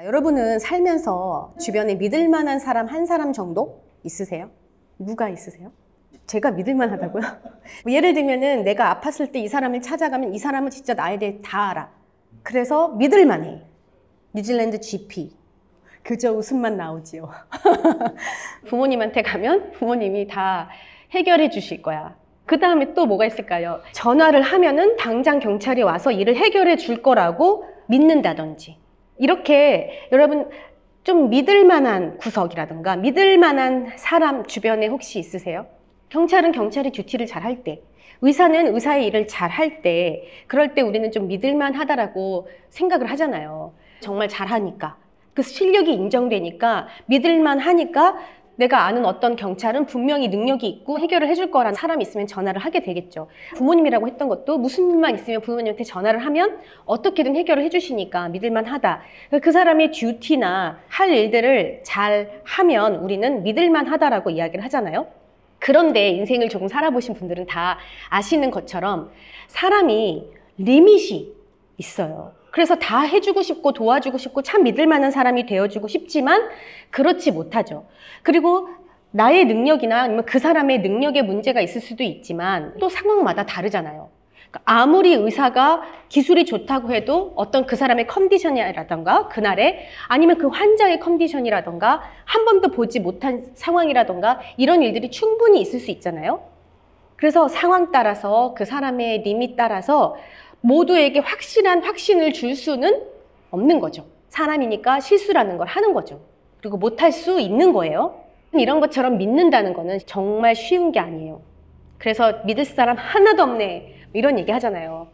여러분은 살면서 주변에 믿을 만한 사람 한 사람 정도 있으세요? 누가 있으세요? 제가 믿을 만하다고요? 예를 들면은 내가 아팠을 때 이 사람을 찾아가면 이 사람은 진짜 나에 대해 다 알아. 그래서 믿을 만해. 뉴질랜드 GP. 그저 웃음만 나오지요. 부모님한테 가면 부모님이 다 해결해 주실 거야. 그 다음에 또 뭐가 있을까요? 전화를 하면은 당장 경찰이 와서 일을 해결해 줄 거라고 믿는다든지. 이렇게 여러분 좀 믿을 만한 구석이라든가 믿을 만한 사람 주변에 혹시 있으세요? 경찰은 경찰의 듀티를 잘 할 때, 의사는 의사의 일을 잘 할 때, 그럴 때 우리는 좀 믿을만 하다라고 생각을 하잖아요. 정말 잘하니까. 그 실력이 인정되니까 믿을만 하니까 내가 아는 어떤 경찰은 분명히 능력이 있고 해결을 해줄 거라는 사람이 있으면 전화를 하게 되겠죠. 부모님이라고 했던 것도 무슨 일만 있으면 부모님한테 전화를 하면 어떻게든 해결을 해주시니까 믿을만 하다. 그 사람의 듀티나 할 일들을 잘 하면 우리는 믿을만 하다라고 이야기를 하잖아요. 그런데 인생을 조금 살아보신 분들은 다 아시는 것처럼 사람이 리밋이 있어요. 그래서 다 해주고 싶고 도와주고 싶고 참 믿을 만한 사람이 되어주고 싶지만 그렇지 못하죠. 그리고 나의 능력이나 아니면 그 사람의 능력에 문제가 있을 수도 있지만 또 상황마다 다르잖아요. 아무리 의사가 기술이 좋다고 해도 어떤 그 사람의 컨디션이라던가 그날에 아니면 그 환자의 컨디션이라던가 한 번도 보지 못한 상황이라던가 이런 일들이 충분히 있을 수 있잖아요. 그래서 상황 따라서 그 사람의 리밋 따라서 모두에게 확실한 확신을 줄 수는 없는 거죠. 사람이니까 실수라는 걸 하는 거죠. 그리고 못할 수 있는 거예요. 이런 것처럼 믿는다는 거는 정말 쉬운 게 아니에요. 그래서 믿을 사람 하나도 없네 이런 얘기 하잖아요.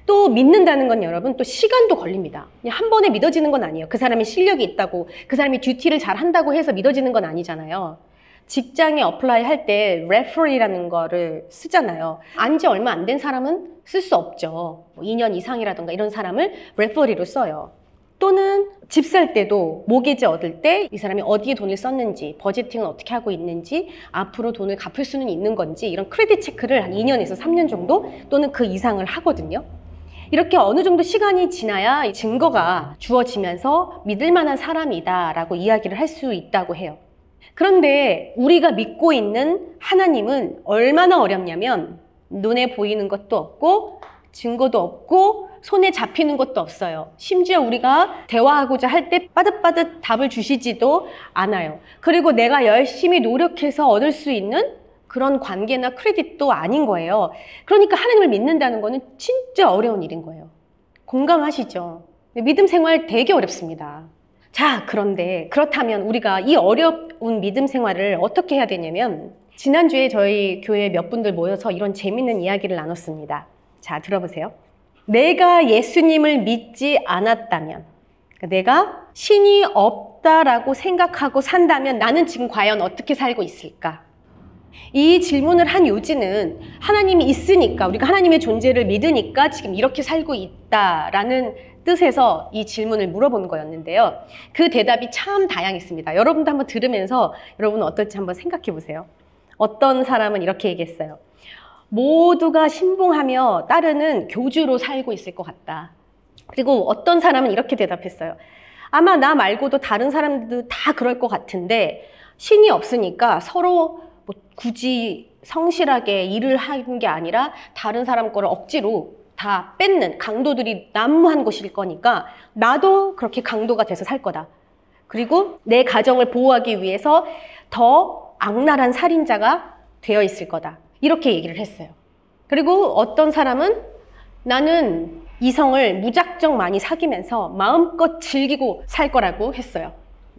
또 믿는다는 건 여러분 또 시간도 걸립니다. 그냥 한 번에 믿어지는 건 아니에요. 그 사람이 실력이 있다고 그 사람이 듀티를 잘 한다고 해서 믿어지는 건 아니잖아요. 직장에 어플라이 할 때 레퍼럴이라는 거를 쓰잖아요. 안지 얼마 안 된 사람은 쓸 수 없죠. 2년 이상이라던가 이런 사람을 레퍼럴로 써요. 또는 집 살 때도 모기지 얻을 때 이 사람이 어디에 돈을 썼는지, 버제팅은 어떻게 하고 있는지, 앞으로 돈을 갚을 수는 있는 건지 이런 크레딧 체크를 한 2년에서 3년 정도 또는 그 이상을 하거든요. 이렇게 어느 정도 시간이 지나야 증거가 주어지면서 믿을 만한 사람이다라고 이야기를 할 수 있다고 해요. 그런데 우리가 믿고 있는 하나님은 얼마나 어렵냐면 눈에 보이는 것도 없고 증거도 없고 손에 잡히는 것도 없어요. 심지어 우리가 대화하고자 할 때 빠듯빠듯 답을 주시지도 않아요. 그리고 내가 열심히 노력해서 얻을 수 있는 그런 관계나 크레딧도 아닌 거예요. 그러니까 하나님을 믿는다는 거는 진짜 어려운 일인 거예요. 공감하시죠? 믿음 생활 되게 어렵습니다. 자, 그런데 그렇다면 우리가 이 어려운 믿음 생활을 어떻게 해야 되냐면 지난주에 저희 교회 몇 분들 모여서 이런 재밌는 이야기를 나눴습니다. 자, 들어보세요. 내가 예수님을 믿지 않았다면, 내가 신이 없다라고 생각하고 산다면 나는 지금 과연 어떻게 살고 있을까? 이 질문을 한 요지는 하나님이 있으니까, 우리가 하나님의 존재를 믿으니까 지금 이렇게 살고 있다라는 뜻에서 이 질문을 물어본 거였는데요. 그 대답이 참 다양했습니다. 여러분도 한번 들으면서 여러분은 어떨지 한번 생각해 보세요. 어떤 사람은 이렇게 얘기했어요. 모두가 신봉하며 따르는 교주로 살고 있을 것 같다. 그리고 어떤 사람은 이렇게 대답했어요. 아마 나 말고도 다른 사람들도 다 그럴 것 같은데 신이 없으니까 서로 뭐 굳이 성실하게 일을 하는 게 아니라 다른 사람 거를 억지로 다 뺏는 강도들이 난무한 곳일 거니까 나도 그렇게 강도가 돼서 살 거다. 그리고 내 가정을 보호하기 위해서 더 악랄한 살인자가 되어 있을 거다. 이렇게 얘기를 했어요. 그리고 어떤 사람은 나는 이성을 무작정 많이 사귀면서 마음껏 즐기고 살 거라고 했어요.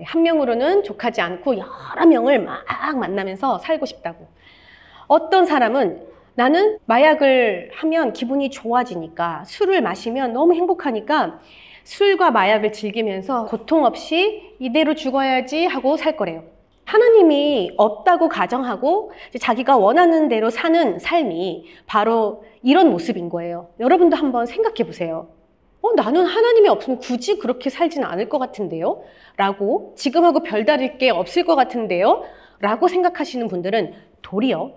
한 명으로는 족하지 않고 여러 명을 막 만나면서 살고 싶다고. 어떤 사람은 나는 마약을 하면 기분이 좋아지니까 술을 마시면 너무 행복하니까 술과 마약을 즐기면서 고통 없이 이대로 죽어야지 하고 살 거래요. 하나님이 없다고 가정하고 자기가 원하는 대로 사는 삶이 바로 이런 모습인 거예요. 여러분도 한번 생각해 보세요. 나는 하나님이 없으면 굳이 그렇게 살지는 않을 것 같은데요? 라고 지금하고 별다를 게 없을 것 같은데요? 라고 생각하시는 분들은 도리어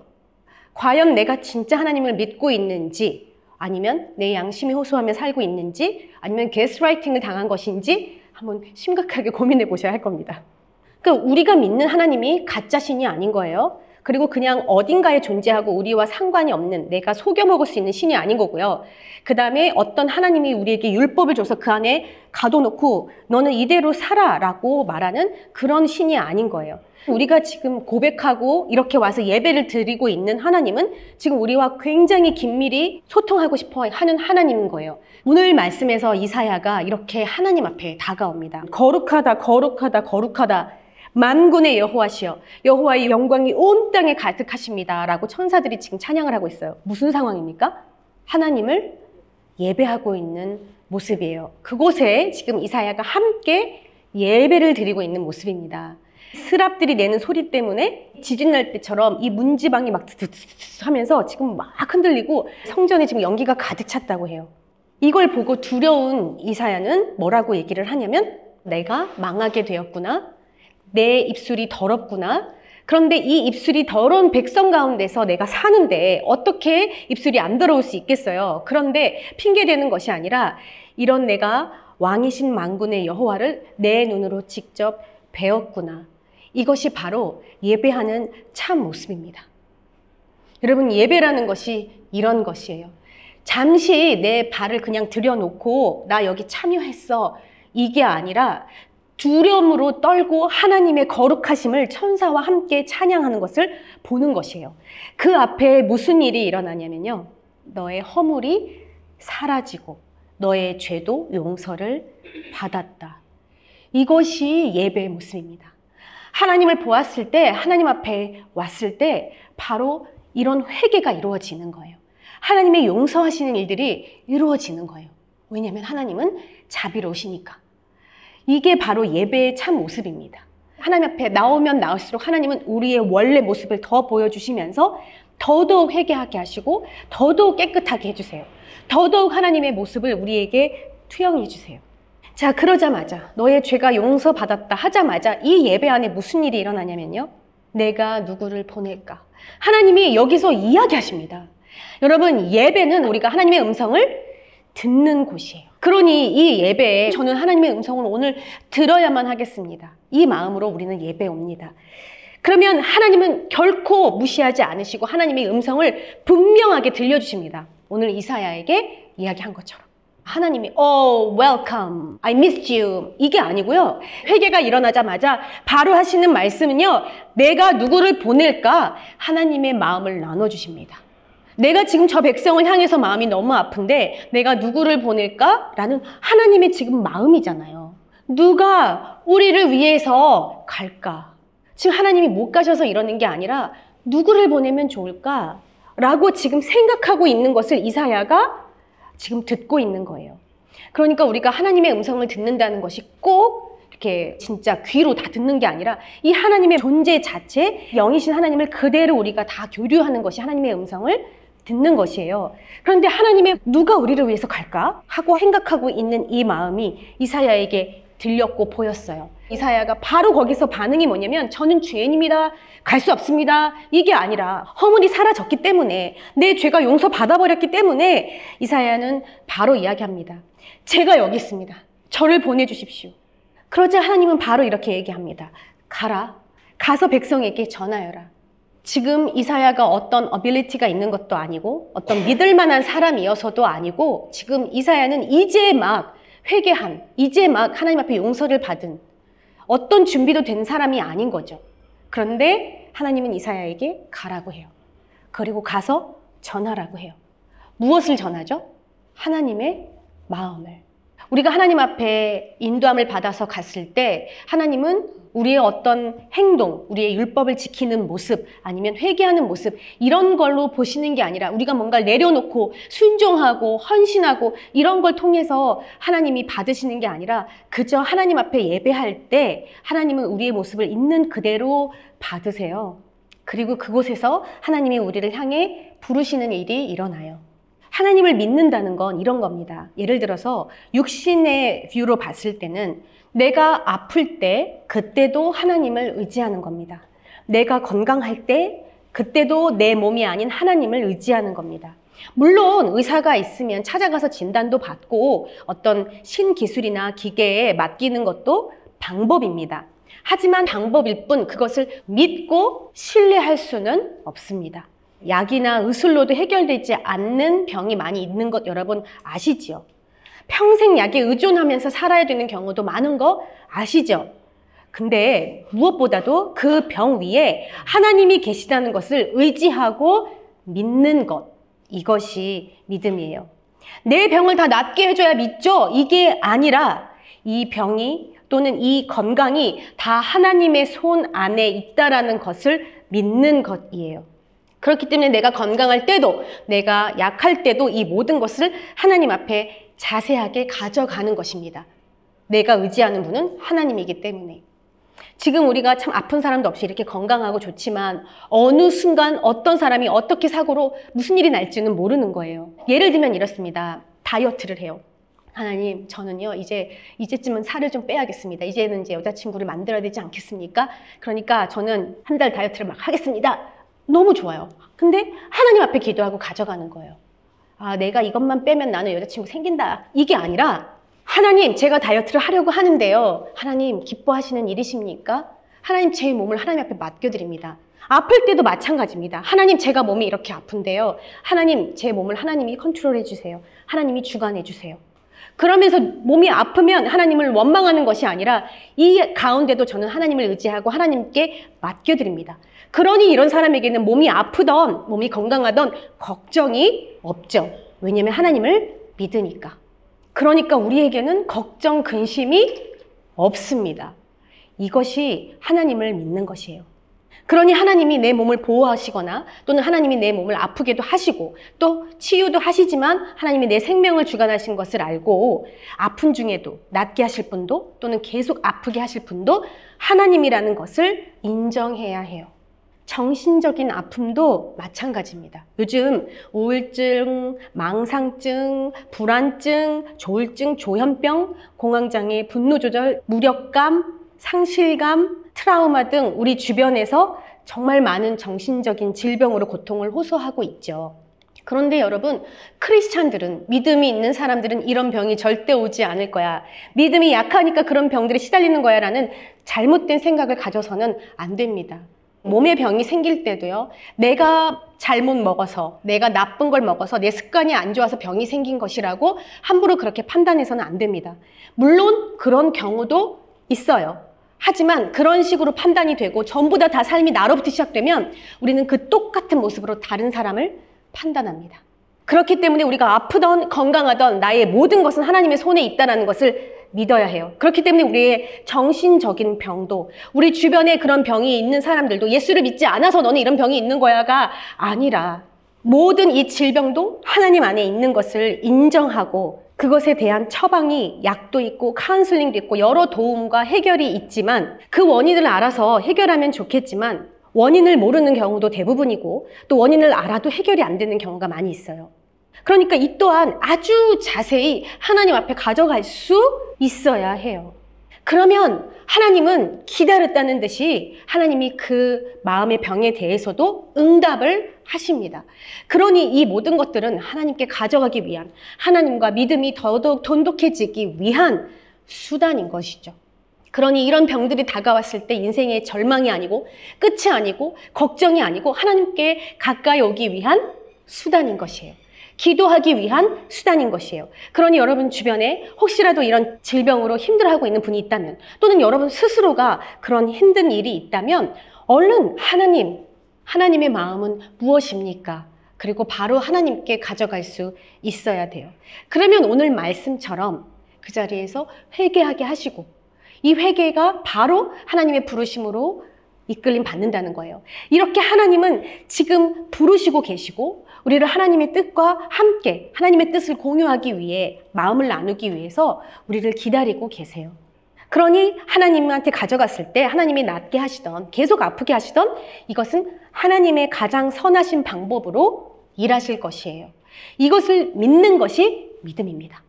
과연 내가 진짜 하나님을 믿고 있는지 아니면 내 양심이 호소하며 살고 있는지 아니면 게스트라이팅을 당한 것인지 한번 심각하게 고민해 보셔야 할 겁니다. 그러니까 우리가 믿는 하나님이 가짜 신이 아닌 거예요. 그리고 그냥 어딘가에 존재하고 우리와 상관이 없는, 내가 속여 먹을 수 있는 신이 아닌 거고요. 그 다음에 어떤 하나님이 우리에게 율법을 줘서 그 안에 가둬놓고 너는 이대로 살아라고 말하는 그런 신이 아닌 거예요. 우리가 지금 고백하고 이렇게 와서 예배를 드리고 있는 하나님은 지금 우리와 굉장히 긴밀히 소통하고 싶어 하는 하나님인 거예요. 오늘 말씀에서 이사야가 이렇게 하나님 앞에 다가옵니다. 거룩하다, 거룩하다, 거룩하다. 만군의 여호와시여, 여호와의 영광이 온 땅에 가득하십니다 라고 천사들이 지금 찬양을 하고 있어요. 무슨 상황입니까? 하나님을 예배하고 있는 모습이에요. 그곳에 지금 이사야가 함께 예배를 드리고 있는 모습입니다. 스랍들이 내는 소리 때문에 지진 날 때처럼 이 문지방이 막 하면서 지금 막 흔들리고 성전에 지금 연기가 가득 찼다고 해요. 이걸 보고 두려운 이사야는 뭐라고 얘기를 하냐면, 내가 망하게 되었구나. 내 입술이 더럽구나. 그런데 이 입술이 더러운 백성 가운데서 내가 사는데 어떻게 입술이 안 더러울 수 있겠어요? 그런데 핑계대는 것이 아니라 이런 내가 왕이신 만군의 여호와를 내 눈으로 직접 배웠구나. 이것이 바로 예배하는 참 모습입니다. 여러분, 예배라는 것이 이런 것이에요. 잠시 내 발을 그냥 들여놓고 나 여기 참여했어. 이게 아니라 두려움으로 떨고 하나님의 거룩하심을 천사와 함께 찬양하는 것을 보는 것이에요. 그 앞에 무슨 일이 일어나냐면요. 너의 허물이 사라지고 너의 죄도 용서를 받았다. 이것이 예배의 모습입니다. 하나님을 보았을 때, 하나님 앞에 왔을 때 바로 이런 회개가 이루어지는 거예요. 하나님의 용서하시는 일들이 이루어지는 거예요. 왜냐하면 하나님은 자비로우시니까. 이게 바로 예배의 참 모습입니다. 하나님 앞에 나오면 나올수록 하나님은 우리의 원래 모습을 더 보여주시면서 더더욱 회개하게 하시고 더더욱 깨끗하게 해주세요. 더더욱 하나님의 모습을 우리에게 투영해 주세요. 자, 그러자마자 너의 죄가 용서받았다 하자마자 이 예배 안에 무슨 일이 일어나냐면요. 내가 누구를 보낼까? 하나님이 여기서 이야기하십니다. 여러분, 예배는 우리가 하나님의 음성을 듣는 곳이에요. 그러니 이 예배에 저는 하나님의 음성을 오늘 들어야만 하겠습니다. 이 마음으로 우리는 예배에 옵니다. 그러면 하나님은 결코 무시하지 않으시고 하나님의 음성을 분명하게 들려주십니다. 오늘 이사야에게 이야기한 것처럼. 하나님이 Oh, welcome. I missed you. 이게 아니고요. 회개가 일어나자마자 바로 하시는 말씀은요. 내가 누구를 보낼까? 하나님의 마음을 나눠주십니다. 내가 지금 저 백성을 향해서 마음이 너무 아픈데 내가 누구를 보낼까? 라는 하나님의 지금 마음이잖아요. 누가 우리를 위해서 갈까? 지금 하나님이 못 가셔서 이러는 게 아니라 누구를 보내면 좋을까? 라고 지금 생각하고 있는 것을 이사야가 지금 듣고 있는 거예요. 그러니까 우리가 하나님의 음성을 듣는다는 것이 꼭 이렇게 진짜 귀로 다 듣는 게 아니라 이 하나님의 존재 자체, 영이신 하나님을 그대로 우리가 다 교류하는 것이 하나님의 음성을 듣는 것이에요. 그런데 하나님의 누가 우리를 위해서 갈까? 하고 생각하고 있는 이 마음이 이사야에게 들렸고 보였어요. 이사야가 바로 거기서 반응이 뭐냐면 저는 죄인입니다. 갈 수 없습니다. 이게 아니라 허물이 사라졌기 때문에 내 죄가 용서받아버렸기 때문에 이사야는 바로 이야기합니다. 제가 여기 있습니다. 저를 보내주십시오. 그러자 하나님은 바로 이렇게 얘기합니다. 가라. 가서 백성에게 전하여라. 지금 이사야가 어떤 어빌리티가 있는 것도 아니고 어떤 믿을 만한 사람이어서도 아니고 지금 이사야는 이제 막 회개한, 이제 막 하나님 앞에 용서를 받은 어떤 준비도 된 사람이 아닌 거죠. 그런데 하나님은 이사야에게 가라고 해요. 그리고 가서 전하라고 해요. 무엇을 전하죠? 하나님의 마음을. 우리가 하나님 앞에 인도함을 받아서 갔을 때 하나님은 우리의 어떤 행동, 우리의 율법을 지키는 모습, 아니면 회개하는 모습 이런 걸로 보시는 게 아니라 우리가 뭔가를 내려놓고 순종하고 헌신하고 이런 걸 통해서 하나님이 받으시는 게 아니라 그저 하나님 앞에 예배할 때 하나님은 우리의 모습을 있는 그대로 받으세요. 그리고 그곳에서 하나님이 우리를 향해 부르시는 일이 일어나요. 하나님을 믿는다는 건 이런 겁니다. 예를 들어서 육신의 뷰로 봤을 때는 내가 아플 때 그때도 하나님을 의지하는 겁니다. 내가 건강할 때 그때도 내 몸이 아닌 하나님을 의지하는 겁니다. 물론 의사가 있으면 찾아가서 진단도 받고 어떤 신기술이나 기계에 맡기는 것도 방법입니다. 하지만 방법일 뿐 그것을 믿고 신뢰할 수는 없습니다. 약이나 의술로도 해결되지 않는 병이 많이 있는 것 여러분 아시지요? 평생 약에 의존하면서 살아야 되는 경우도 많은 거 아시죠? 근데 무엇보다도 그 병 위에 하나님이 계시다는 것을 의지하고 믿는 것, 이것이 믿음이에요. 내 병을 다 낫게 해줘야 믿죠? 이게 아니라 이 병이 또는 이 건강이 다 하나님의 손 안에 있다라는 것을 믿는 것이에요. 그렇기 때문에 내가 건강할 때도 내가 약할 때도 이 모든 것을 하나님 앞에 자세하게 가져가는 것입니다. 내가 의지하는 분은 하나님이기 때문에. 지금 우리가 참 아픈 사람도 없이 이렇게 건강하고 좋지만 어느 순간 어떤 사람이 어떻게 사고로 무슨 일이 날지는 모르는 거예요. 예를 들면 이렇습니다. 다이어트를 해요. 하나님, 저는요 이제쯤은 살을 좀 빼야겠습니다. 이제는 이제 여자친구를 만들어야 되지 않겠습니까? 그러니까 저는 한 달 다이어트를 막 하겠습니다. 너무 좋아요. 근데 하나님 앞에 기도하고 가져가는 거예요. 아, 내가 이것만 빼면 나는 여자친구 생긴다. 이게 아니라 하나님, 제가 다이어트를 하려고 하는데요. 하나님, 기뻐하시는 일이십니까? 하나님, 제 몸을 하나님 앞에 맡겨드립니다. 아플 때도 마찬가지입니다. 하나님, 제가 몸이 이렇게 아픈데요. 하나님, 제 몸을 하나님이 컨트롤해 주세요. 하나님이 주관해 주세요. 그러면서 몸이 아프면 하나님을 원망하는 것이 아니라 이 가운데도 저는 하나님을 의지하고 하나님께 맡겨드립니다. 그러니 이런 사람에게는 몸이 아프던 몸이 건강하던 걱정이 없죠. 왜냐하면 하나님을 믿으니까. 그러니까 우리에게는 걱정, 근심이 없습니다. 이것이 하나님을 믿는 것이에요. 그러니 하나님이 내 몸을 보호하시거나 또는 하나님이 내 몸을 아프게도 하시고 또 치유도 하시지만 하나님이 내 생명을 주관하신 것을 알고 아픈 중에도 낫게 하실 분도 또는 계속 아프게 하실 분도 하나님이라는 것을 인정해야 해요. 정신적인 아픔도 마찬가지입니다. 요즘 우울증, 망상증, 불안증, 조울증, 조현병, 공황장애, 분노조절, 무력감, 상실감, 트라우마 등 우리 주변에서 정말 많은 정신적인 질병으로 고통을 호소하고 있죠. 그런데 여러분, 크리스찬들은, 믿음이 있는 사람들은 이런 병이 절대 오지 않을 거야. 믿음이 약하니까 그런 병들이 시달리는 거야 라는 잘못된 생각을 가져서는 안 됩니다. 몸에 병이 생길 때도요, 내가 잘못 먹어서, 내가 나쁜 걸 먹어서 내 습관이 안 좋아서 병이 생긴 것이라고 함부로 그렇게 판단해서는 안 됩니다. 물론 그런 경우도 있어요. 하지만 그런 식으로 판단이 되고 전부 다 삶이 나로부터 시작되면 우리는 그 똑같은 모습으로 다른 사람을 판단합니다. 그렇기 때문에 우리가 아프던 건강하던 나의 모든 것은 하나님의 손에 있다는 것을 믿어야 해요. 그렇기 때문에 우리의 정신적인 병도, 우리 주변에 그런 병이 있는 사람들도 예수를 믿지 않아서 너는 이런 병이 있는 거야가 아니라 모든 이 질병도 하나님 안에 있는 것을 인정하고 그것에 대한 처방이 약도 있고 카운슬링도 있고 여러 도움과 해결이 있지만 그 원인을 알아서 해결하면 좋겠지만 원인을 모르는 경우도 대부분이고 또 원인을 알아도 해결이 안 되는 경우가 많이 있어요. 그러니까 이 또한 아주 자세히 하나님 앞에 가져갈 수 있어야 해요. 그러면 하나님은 기다렸다는 듯이 하나님이 그 마음의 병에 대해서도 응답을 하십니다. 그러니 이 모든 것들은 하나님께 가져가기 위한, 하나님과 믿음이 더더욱 돈독해지기 위한 수단인 것이죠. 그러니 이런 병들이 다가왔을 때 인생의 절망이 아니고 끝이 아니고 걱정이 아니고 하나님께 가까이 오기 위한 수단인 것이에요. 기도하기 위한 수단인 것이에요. 그러니 여러분 주변에 혹시라도 이런 질병으로 힘들어하고 있는 분이 있다면 또는 여러분 스스로가 그런 힘든 일이 있다면 얼른 하나님의 마음은 무엇입니까? 그리고 바로 하나님께 가져갈 수 있어야 돼요. 그러면 오늘 말씀처럼 그 자리에서 회개하게 하시고 이 회개가 바로 하나님의 부르심으로 이끌림 받는다는 거예요. 이렇게 하나님은 지금 부르시고 계시고 우리를 하나님의 뜻과 함께 하나님의 뜻을 공유하기 위해 마음을 나누기 위해서 우리를 기다리고 계세요. 그러니 하나님한테 가져갔을 때 하나님이 낫게 하시던 계속 아프게 하시던 이것은 하나님의 가장 선하신 방법으로 일하실 것이에요. 이것을 믿는 것이 믿음입니다.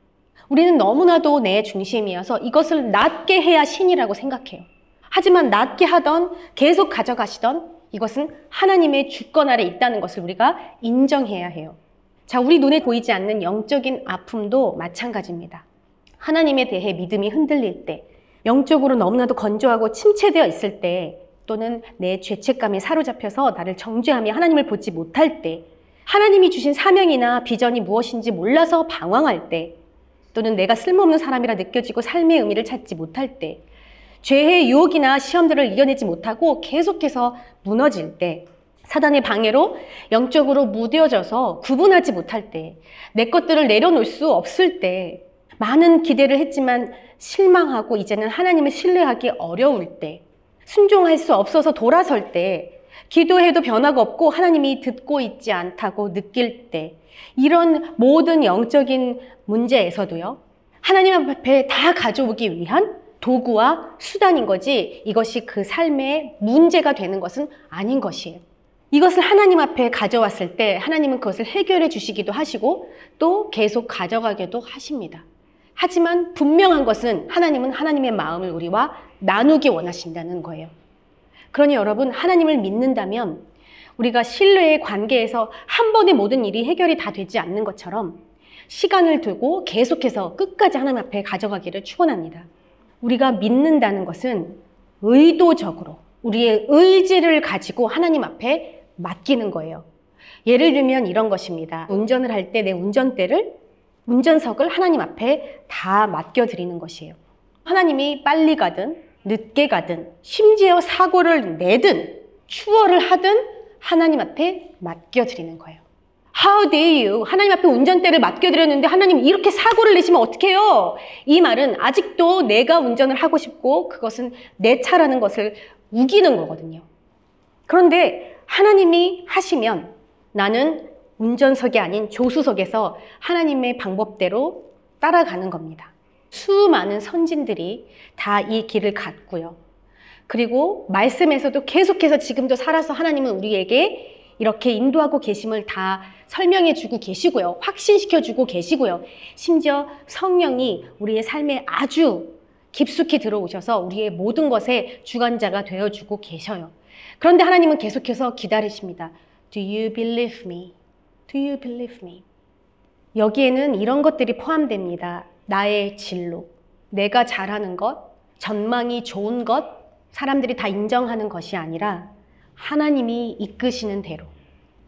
우리는 너무나도 내 중심이어서 이것을 낫게 해야 신이라고 생각해요. 하지만 낫게 하던 계속 가져가시던 이것은 하나님의 주권 아래 있다는 것을 우리가 인정해야 해요. 자, 우리 눈에 보이지 않는 영적인 아픔도 마찬가지입니다. 하나님에 대해 믿음이 흔들릴 때, 영적으로 너무나도 건조하고 침체되어 있을 때, 또는 내 죄책감에 사로잡혀서 나를 정죄하며 하나님을 보지 못할 때, 하나님이 주신 사명이나 비전이 무엇인지 몰라서 방황할 때, 또는 내가 쓸모없는 사람이라 느껴지고 삶의 의미를 찾지 못할 때, 죄의 유혹이나 시험들을 이겨내지 못하고 계속해서 무너질 때, 사단의 방해로 영적으로 무뎌져서 구분하지 못할 때, 내 것들을 내려놓을 수 없을 때, 많은 기대를 했지만 실망하고 이제는 하나님을 신뢰하기 어려울 때, 순종할 수 없어서 돌아설 때, 기도해도 변화가 없고 하나님이 듣고 있지 않다고 느낄 때, 이런 모든 영적인 문제에서도요, 하나님 앞에 다 가져오기 위한 도구와 수단인 거지, 이것이 그 삶의 문제가 되는 것은 아닌 것이에요. 이것을 하나님 앞에 가져왔을 때 하나님은 그것을 해결해 주시기도 하시고 또 계속 가져가기도 하십니다. 하지만 분명한 것은 하나님은 하나님의 마음을 우리와 나누기 원하신다는 거예요. 그러니 여러분, 하나님을 믿는다면 우리가 신뢰의 관계에서 한 번에 모든 일이 해결이 다 되지 않는 것처럼 시간을 두고 계속해서 끝까지 하나님 앞에 가져가기를 축원합니다. 우리가 믿는다는 것은 의도적으로 우리의 의지를 가지고 하나님 앞에 맡기는 거예요. 예를 들면 이런 것입니다. 운전을 할 때 내 운전석을 하나님 앞에 다 맡겨드리는 것이에요. 하나님이 빨리 가든 늦게 가든 심지어 사고를 내든 추월을 하든 하나님 앞에 맡겨드리는 거예요. How dare you? 하나님 앞에 운전대를 맡겨드렸는데 하나님 이렇게 사고를 내시면 어떡해요? 이 말은 아직도 내가 운전을 하고 싶고 그것은 내 차라는 것을 우기는 거거든요. 그런데 하나님이 하시면 나는 운전석이 아닌 조수석에서 하나님의 방법대로 따라가는 겁니다. 수많은 선진들이 다 이 길을 갔고요. 그리고 말씀에서도 계속해서 지금도 살아서 하나님은 우리에게 이렇게 인도하고 계심을 다 설명해 주고 계시고요. 확신시켜 주고 계시고요. 심지어 성령이 우리의 삶에 아주 깊숙이 들어오셔서 우리의 모든 것의 주관자가 되어주고 계셔요. 그런데 하나님은 계속해서 기다리십니다. Do you believe me? Do you believe me? 여기에는 이런 것들이 포함됩니다. 나의 진로, 내가 잘하는 것, 전망이 좋은 것, 사람들이 다 인정하는 것이 아니라 하나님이 이끄시는 대로.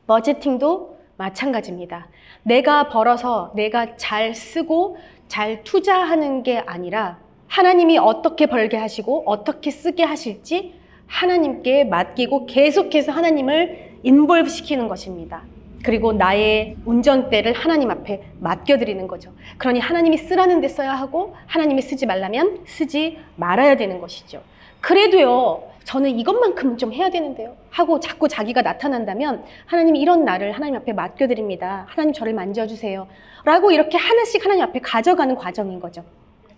버제팅도 마찬가지입니다. 내가 벌어서 내가 잘 쓰고 잘 투자하는 게 아니라 하나님이 어떻게 벌게 하시고 어떻게 쓰게 하실지 하나님께 맡기고 계속해서 하나님을 인볼브 시키는 것입니다. 그리고 나의 운전대를 하나님 앞에 맡겨드리는 거죠. 그러니 하나님이 쓰라는 데 써야 하고 하나님이 쓰지 말라면 쓰지 말아야 되는 것이죠. 그래도요, 저는 이것만큼은 좀 해야 되는데요 하고 자꾸 자기가 나타난다면 하나님이 이런 나를 하나님 앞에 맡겨드립니다. 하나님 저를 만져주세요 라고 이렇게 하나씩 하나님 앞에 가져가는 과정인 거죠.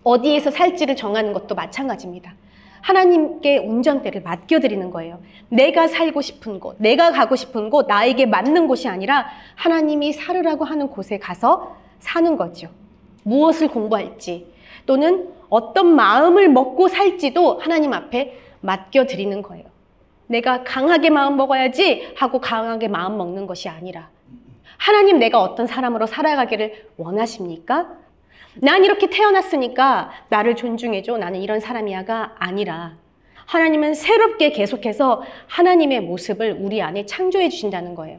어디에서 살지를 정하는 것도 마찬가지입니다. 하나님께 운전대를 맡겨드리는 거예요. 내가 살고 싶은 곳, 내가 가고 싶은 곳, 나에게 맞는 곳이 아니라 하나님이 살으라고 하는 곳에 가서 사는 거죠. 무엇을 공부할지 또는 어떤 마음을 먹고 살지도 하나님 앞에 맡겨드리는 거예요. 내가 강하게 마음 먹어야지 하고 강하게 마음 먹는 것이 아니라 하나님, 내가 어떤 사람으로 살아가기를 원하십니까? 난 이렇게 태어났으니까 나를 존중해줘, 나는 이런 사람이야가 아니라 하나님은 새롭게 계속해서 하나님의 모습을 우리 안에 창조해 주신다는 거예요.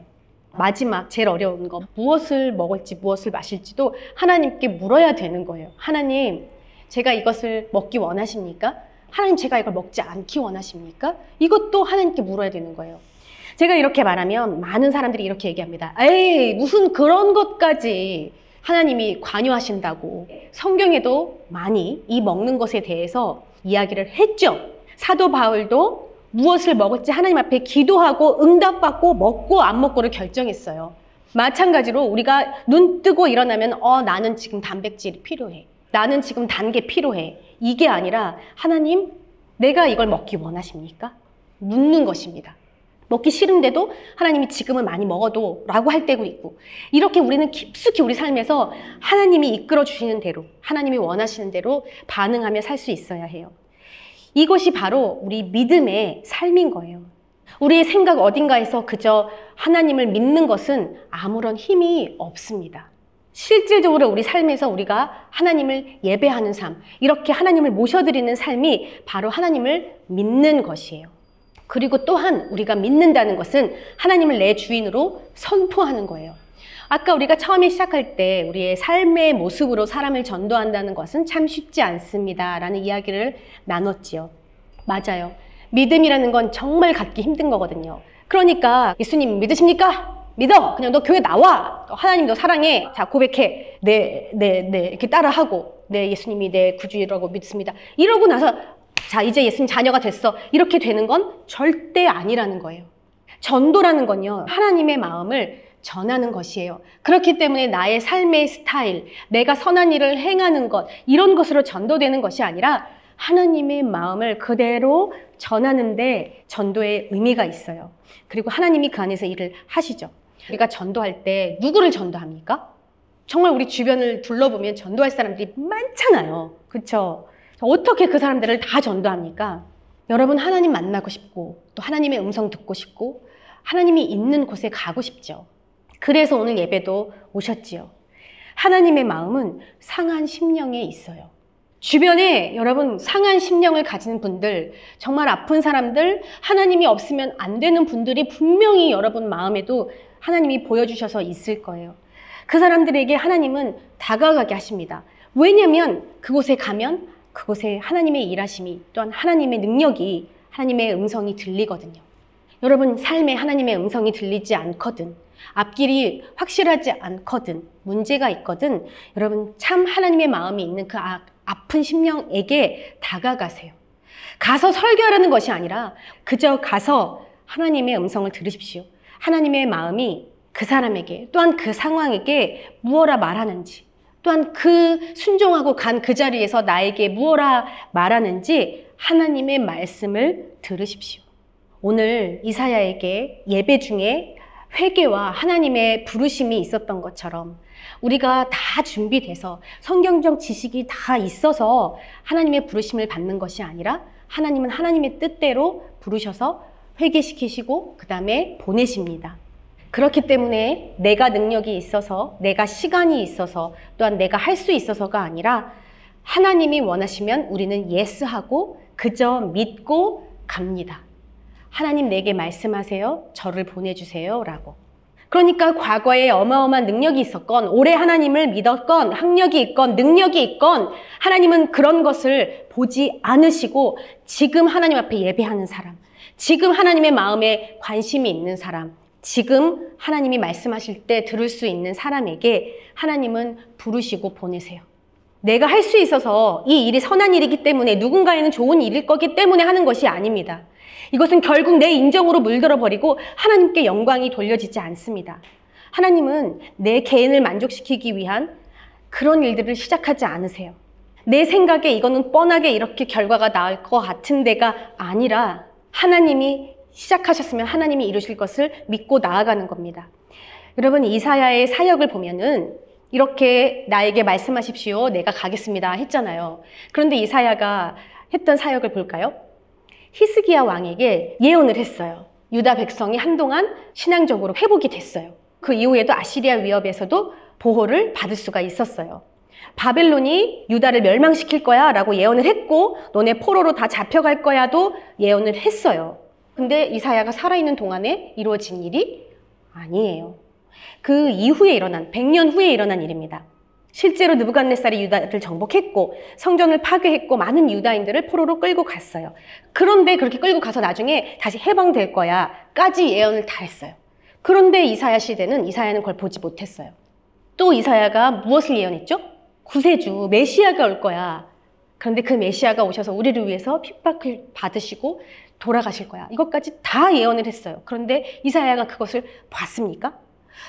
마지막 제일 어려운 거, 무엇을 먹을지 무엇을 마실지도 하나님께 물어야 되는 거예요. 하나님, 제가 이것을 먹기 원하십니까? 하나님, 제가 이걸 먹지 않기 원하십니까? 이것도 하나님께 물어야 되는 거예요. 제가 이렇게 말하면 많은 사람들이 이렇게 얘기합니다. 에이, 무슨 그런 것까지 하나님이 관여하신다고. 성경에도 많이 이 먹는 것에 대해서 이야기를 했죠. 사도 바울도 무엇을 먹을지 하나님 앞에 기도하고 응답받고 먹고 안 먹고를 결정했어요. 마찬가지로 우리가 눈 뜨고 일어나면 나는 지금 단백질이 필요해, 나는 지금 단 게 필요해, 이게 아니라 하나님, 내가 이걸 먹기 원하십니까? 묻는 것입니다. 먹기 싫은데도 하나님이 지금은 많이 먹어도 라고 할 때도 있고, 이렇게 우리는 깊숙이 우리 삶에서 하나님이 이끌어 주시는 대로, 하나님이 원하시는 대로 반응하며 살 수 있어야 해요. 이것이 바로 우리 믿음의 삶인 거예요. 우리의 생각 어딘가에서 그저 하나님을 믿는 것은 아무런 힘이 없습니다. 실질적으로 우리 삶에서 우리가 하나님을 예배하는 삶, 이렇게 하나님을 모셔드리는 삶이 바로 하나님을 믿는 것이에요. 그리고 또한 우리가 믿는다는 것은 하나님을 내 주인으로 선포하는 거예요. 아까 우리가 처음에 시작할 때 우리의 삶의 모습으로 사람을 전도한다는 것은 참 쉽지 않습니다 라는 이야기를 나눴지요. 맞아요. 믿음이라는 건 정말 갖기 힘든 거거든요. 그러니까 예수님 믿으십니까? 믿어. 그냥 너 교회 나와. 하나님 너 사랑해. 자, 고백해. 네. 이렇게 따라하고. 네, 예수님이 내 구주라고 믿습니다. 이러고 나서 자, 이제 예수님 자녀가 됐어. 이렇게 되는 건 절대 아니라는 거예요. 전도라는 건요, 하나님의 마음을 전하는 것이에요. 그렇기 때문에 나의 삶의 스타일, 내가 선한 일을 행하는 것, 이런 것으로 전도되는 것이 아니라 하나님의 마음을 그대로 전하는데 전도의 의미가 있어요. 그리고 하나님이 그 안에서 일을 하시죠. 우리가 전도할 때 누구를 전도합니까? 정말 우리 주변을 둘러보면 전도할 사람들이 많잖아요. 그렇죠? 어떻게 그 사람들을 다 전도합니까? 여러분, 하나님 만나고 싶고 또 하나님의 음성 듣고 싶고 하나님이 있는 곳에 가고 싶죠. 그래서 오늘 예배도 오셨지요. 하나님의 마음은 상한 심령에 있어요. 주변에 여러분 상한 심령을 가진 분들, 정말 아픈 사람들, 하나님이 없으면 안 되는 분들이 분명히 여러분 마음에도 하나님이 보여주셔서 있을 거예요. 그 사람들에게 하나님은 다가가게 하십니다. 왜냐하면 그곳에 가면 그곳에 하나님의 일하심이, 또한 하나님의 능력이, 하나님의 음성이 들리거든요. 여러분 삶에 하나님의 음성이 들리지 않거든, 앞길이 확실하지 않거든, 문제가 있거든, 여러분 참 하나님의 마음이 있는 그 아픈 심령에게 다가가세요. 가서 설교하라는 것이 아니라 그저 가서 하나님의 음성을 들으십시오. 하나님의 마음이 그 사람에게, 또한 그 상황에게 무엇라 말하는지, 또한 그 순종하고 간 그 자리에서 나에게 무엇라 말하는지 하나님의 말씀을 들으십시오. 오늘 이사야에게 예배 중에 회개와 하나님의 부르심이 있었던 것처럼 우리가 다 준비돼서 성경적 지식이 다 있어서 하나님의 부르심을 받는 것이 아니라 하나님은 하나님의 뜻대로 부르셔서 회개시키시고 그 다음에 보내십니다. 그렇기 때문에 내가 능력이 있어서, 내가 시간이 있어서, 또한 내가 할 수 있어서가 아니라 하나님이 원하시면 우리는 예스하고 그저 믿고 갑니다. 하나님 내게 말씀하세요. 저를 보내주세요. 라고. 그러니까 과거에 어마어마한 능력이 있었건, 오래 하나님을 믿었건, 학력이 있건, 능력이 있건, 하나님은 그런 것을 보지 않으시고 지금 하나님 앞에 예배하는 사람, 지금 하나님의 마음에 관심이 있는 사람, 지금 하나님이 말씀하실 때 들을 수 있는 사람에게 하나님은 부르시고 보내세요. 내가 할 수 있어서 이 일이 선한 일이기 때문에, 누군가에는 좋은 일일 거기 때문에 하는 것이 아닙니다. 이것은 결국 내 인정으로 물들어 버리고 하나님께 영광이 돌려지지 않습니다. 하나님은 내 개인을 만족시키기 위한 그런 일들을 시작하지 않으세요. 내 생각에 이거는 뻔하게 이렇게 결과가 나올 것 같은 데가 아니라 하나님이 시작하셨으면 하나님이 이루실 것을 믿고 나아가는 겁니다. 여러분, 이사야의 사역을 보면은 이렇게 나에게 말씀하십시오, 내가 가겠습니다 했잖아요. 그런데 이사야가 했던 사역을 볼까요? 히스기야 왕에게 예언을 했어요. 유다 백성이 한동안 신앙적으로 회복이 됐어요. 그 이후에도 아시리아 위협에서도 보호를 받을 수가 있었어요. 바벨론이 유다를 멸망시킬 거야 라고 예언을 했고, 너네 포로로 다 잡혀갈 거야도 예언을 했어요. 근데 이사야가 살아있는 동안에 이루어진 일이 아니에요. 그 이후에 일어난, 100년 후에 일어난 일입니다. 실제로 느부갓네살이 유다를 정복했고 성전을 파괴했고 많은 유다인들을 포로로 끌고 갔어요. 그런데 그렇게 끌고 가서 나중에 다시 해방될 거야 까지 예언을 다 했어요. 그런데 이사야 시대는, 이사야는 그걸 보지 못했어요. 또 이사야가 무엇을 예언했죠? 구세주 메시아가 올 거야. 그런데 그 메시아가 오셔서 우리를 위해서 핍박을 받으시고 돌아가실 거야. 이것까지 다 예언을 했어요. 그런데 이사야가 그것을 봤습니까?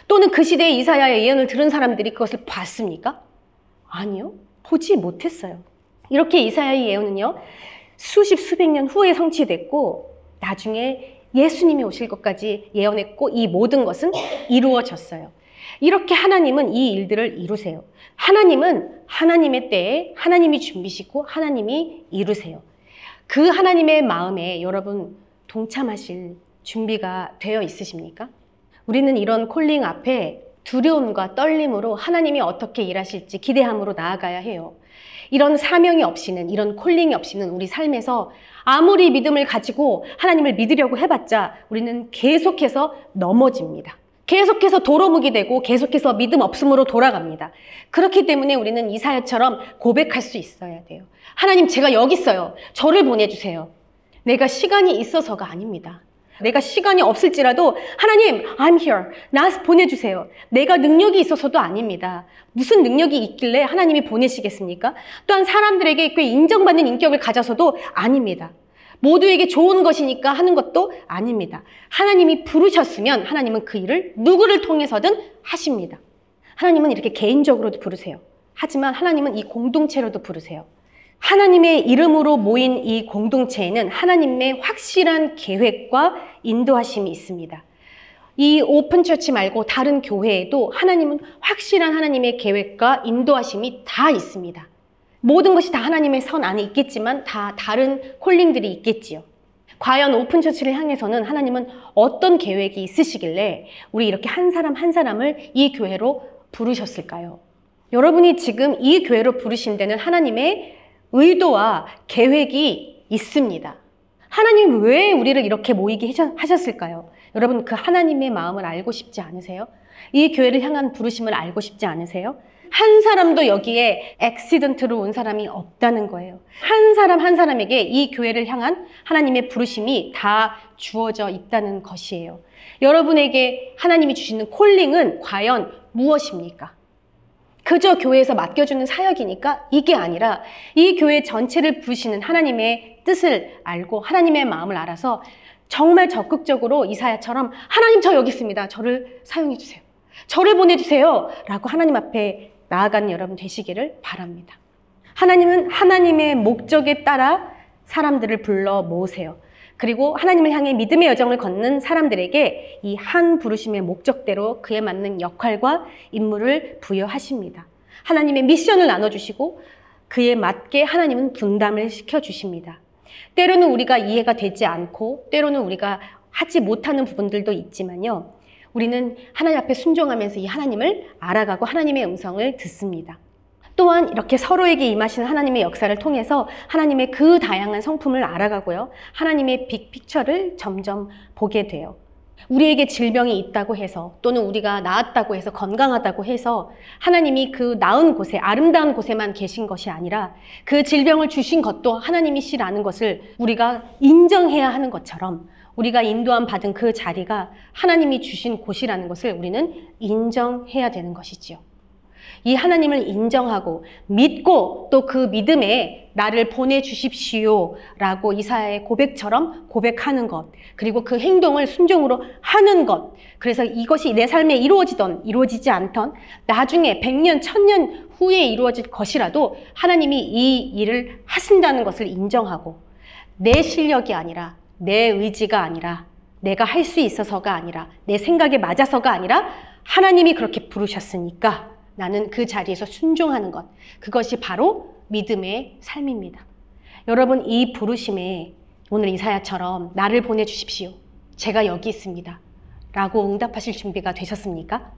또는 그 시대에 이사야의 예언을 들은 사람들이 그것을 봤습니까? 아니요. 보지 못했어요. 이렇게 이사야의 예언은요, 수십 수백 년 후에 성취됐고 나중에 예수님이 오실 것까지 예언했고 이 모든 것은 이루어졌어요. 이렇게 하나님은 이 일들을 이루세요. 하나님은 하나님의 때에 하나님이 준비시고 하나님이 이루세요. 그 하나님의 마음에 여러분 동참하실 준비가 되어 있으십니까? 우리는 이런 콜링 앞에 두려움과 떨림으로 하나님이 어떻게 일하실지 기대함으로 나아가야 해요. 이런 사명이 없이는, 이런 콜링이 없이는 우리 삶에서 아무리 믿음을 가지고 하나님을 믿으려고 해봤자 우리는 계속해서 넘어집니다. 계속해서 도루묵이 되고 계속해서 믿음 없음으로 돌아갑니다. 그렇기 때문에 우리는 이사야처럼 고백할 수 있어야 돼요. 하나님, 제가 여기 있어요. 저를 보내주세요. 내가 시간이 있어서가 아닙니다. 내가 시간이 없을지라도 하나님, I'm here. 나 보내주세요. 내가 능력이 있어서도 아닙니다. 무슨 능력이 있길래 하나님이 보내시겠습니까? 또한 사람들에게 꽤 인정받는 인격을 가져서도 아닙니다. 모두에게 좋은 것이니까 하는 것도 아닙니다. 하나님이 부르셨으면 하나님은 그 일을 누구를 통해서든 하십니다. 하나님은 이렇게 개인적으로도 부르세요. 하지만 하나님은 이 공동체로도 부르세요. 하나님의 이름으로 모인 이 공동체에는 하나님의 확실한 계획과 인도하심이 있습니다. 이 오픈처치 말고 다른 교회에도 하나님은 확실한 하나님의 계획과 인도하심이 다 있습니다. 모든 것이 다 하나님의 선 안에 있겠지만 다 다른 콜링들이 있겠지요. 과연 오픈처치를 향해서는 하나님은 어떤 계획이 있으시길래 우리 이렇게 한 사람 한 사람을 이 교회로 부르셨을까요? 여러분이 지금 이 교회로 부르신 데는 하나님의 의도와 계획이 있습니다. 하나님 왜 우리를 이렇게 모이게 하셨을까요? 여러분 그 하나님의 마음을 알고 싶지 않으세요? 이 교회를 향한 부르심을 알고 싶지 않으세요? 한 사람도 여기에 액시던트로 온 사람이 없다는 거예요. 한 사람 한 사람에게 이 교회를 향한 하나님의 부르심이 다 주어져 있다는 것이에요. 여러분에게 하나님이 주시는 콜링은 과연 무엇입니까? 그저 교회에서 맡겨주는 사역이니까 이게 아니라 이 교회 전체를 부르시는 하나님의 뜻을 알고 하나님의 마음을 알아서 정말 적극적으로 이사야처럼 하나님 저 여기 있습니다. 저를 사용해 주세요. 저를 보내주세요. 라고 하나님 앞에 나아가는 여러분 되시기를 바랍니다. 하나님은 하나님의 목적에 따라 사람들을 불러 모으세요. 그리고 하나님을 향해 믿음의 여정을 걷는 사람들에게 이 한 부르심의 목적대로 그에 맞는 역할과 임무를 부여하십니다. 하나님의 미션을 나눠주시고 그에 맞게 하나님은 분담을 시켜주십니다. 때로는 우리가 이해가 되지 않고 때로는 우리가 하지 못하는 부분들도 있지만요. 우리는 하나님 앞에 순종하면서 이 하나님을 알아가고 하나님의 음성을 듣습니다. 또한 이렇게 서로에게 임하시는 하나님의 역사를 통해서 하나님의 그 다양한 성품을 알아가고요. 하나님의 빅픽처를 점점 보게 돼요. 우리에게 질병이 있다고 해서 또는 우리가 나았다고 해서 건강하다고 해서 하나님이 그 나은 곳에 아름다운 곳에만 계신 것이 아니라 그 질병을 주신 것도 하나님이시라는 것을 우리가 인정해야 하는 것처럼 우리가 인도함 받은 그 자리가 하나님이 주신 곳이라는 것을 우리는 인정해야 되는 것이지요. 이 하나님을 인정하고 믿고 또 그 믿음에 나를 보내주십시오 라고 이사야의 고백처럼 고백하는 것, 그리고 그 행동을 순종으로 하는 것, 그래서 이것이 내 삶에 이루어지던 이루어지지 않던 나중에 100년, 1000년 후에 이루어질 것이라도 하나님이 이 일을 하신다는 것을 인정하고 내 실력이 아니라 내 의지가 아니라 내가 할 수 있어서가 아니라 내 생각에 맞아서가 아니라 하나님이 그렇게 부르셨으니까 나는 그 자리에서 순종하는 것, 그것이 바로 믿음의 삶입니다. 여러분 이 부르심에 오늘 이사야처럼 나를 보내주십시오. 제가 여기 있습니다. 라고 응답하실 준비가 되셨습니까?